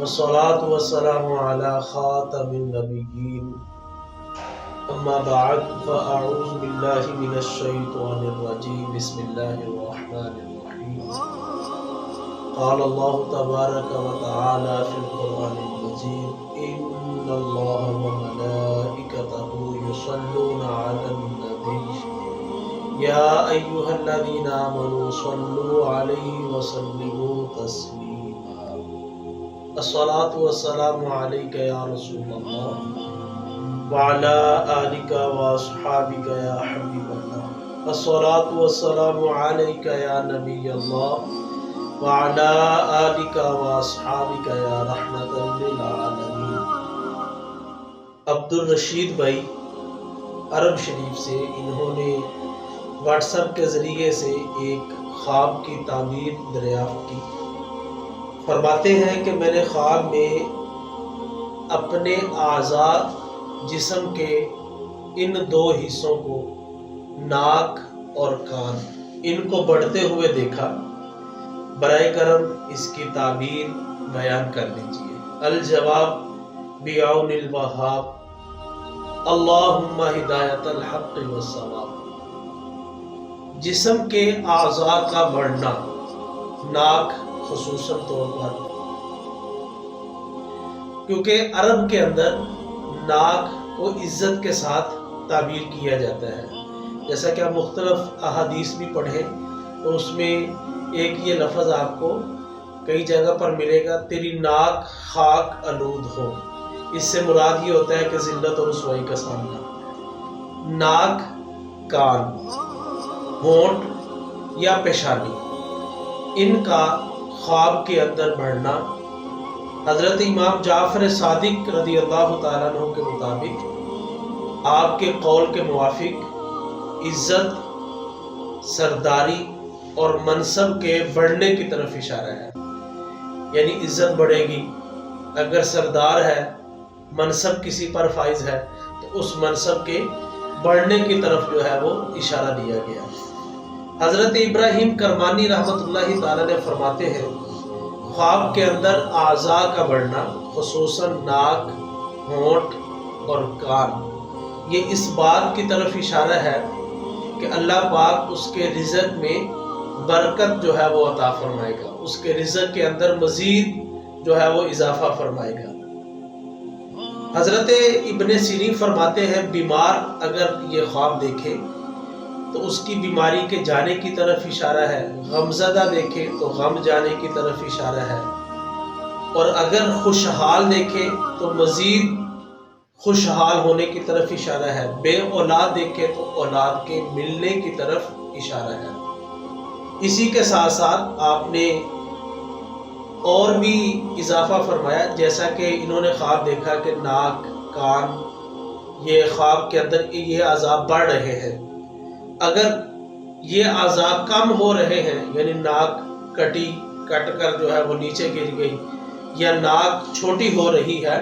والصلاة والسلام على خاتم النبيين أما بعد فأعوذ بالله من الشيطان الرجيم بسم الله الرحمن الرحيم قال الله تبارك وتعالى في القرآن المجيد إن الله وملائكته يصلون على النبي يا أيها الذين آمنوا صلوا عليه وسلموا تسليما الصلاة والسلام عليك يا رسول الله وعلى آلك وأصحابك يا حبيب الله الصلاة والسلام عليك يا نبي الله وعلى آلك وأصحابك يا رحمة للعالمين۔ عبدالرشید بھائی عرب شریف سے، انہوں نے واٹس ایپ کے ذریعے سے ایک خواب کی تعبیر دریافت کی۔ فرماتے ہیں کہ میں نے خواب میں اپنے اعضاء جسم کے ان دو حصوں کو، ناک اور کان، ان کو بڑھتے ہوئے دیکھا۔ برائے کرم اس کی تعبیر بیان کر دیجیے۔ الجواب بعون الوہاب اللہم ہدایت الحق والصواب۔ جسم کے اعضاء کا بڑھنا، ناک خصوصاً طور پر، کیونکہ عرب کے اندر ناک کو عزت کے ساتھ تعبیر کیا جاتا ہے، جیسا کہ آپ مختلف احادیث بھی پڑھیں تو اس میں ایک یہ لفظ آپ کو کئی جگہ پر ملے گا، تیری ناک خاک آلود ہو۔ اس سے مراد یہ ہوتا ہے کہ ذلت اور رسوائی کا سامنا۔ ناک، کان، ہونٹ یا پیشانی، ان کا خواب کے اندر بڑھنا حضرت امام جعفر صادق رضی اللہ تعالیٰ عنہ کے مطابق آپ کے قول کے موافق عزت، سرداری اور منصب کے بڑھنے کی طرف اشارہ ہے۔ یعنی عزت بڑھے گی، اگر سردار ہے، منصب کسی پر فائز ہے تو اس منصب کے بڑھنے کی طرف جو ہے وہ اشارہ دیا گیا۔ حضرت ابراہیم کرمانی رحمۃ اللہ تعالی نے فرماتے ہیں خواب کے اندر اعضاء کا بڑھنا، خصوصاً ناک، ہونٹ اور کان، یہ اس بات کی طرف اشارہ ہے کہ اللہ پاک اس کے رزق میں برکت جو ہے وہ عطا فرمائے گا، اس کے رزق کے اندر مزید جو ہے وہ اضافہ فرمائے گا۔ حضرت ابن سیرین فرماتے ہیں بیمار اگر یہ خواب دیکھے تو اس کی بیماری کے جانے کی طرف اشارہ ہے، غمزدہ دیکھے تو غم جانے کی طرف اشارہ ہے، اور اگر خوشحال دیکھے تو مزید خوشحال ہونے کی طرف اشارہ ہے، بے اولاد دیکھے تو اولاد کے ملنے کی طرف اشارہ ہے۔ اسی کے ساتھ ساتھ آپ نے اور بھی اضافہ فرمایا، جیسا کہ انہوں نے خواب دیکھا کہ ناک، کان، یہ خواب کے اندر یہ اعضاء بڑھ رہے ہیں۔ اگر یہ اعضاء کم ہو رہے ہیں، یعنی ناک کٹ کر جو ہے وہ نیچے گر گئی، یا ناک چھوٹی ہو رہی ہے،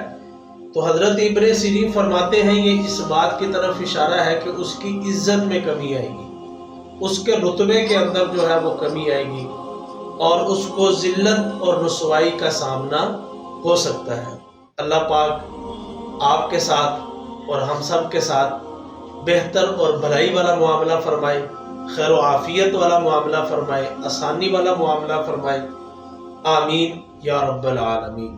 تو حضرت ابن سیرین فرماتے ہیں یہ اس بات کی طرف اشارہ ہے کہ اس کی عزت میں کمی آئے گی، اس کے رتبے کے اندر جو ہے وہ کمی آئے گی، اور اس کو ذلت اور رسوائی کا سامنا ہو سکتا ہے۔ اللہ پاک آپ کے ساتھ اور ہم سب کے ساتھ بہتر اور بھلائی والا معاملہ فرمائے، خیر و عافیت والا معاملہ فرمائے، آسانی والا معاملہ فرمائے، آمین یا رب العالمین۔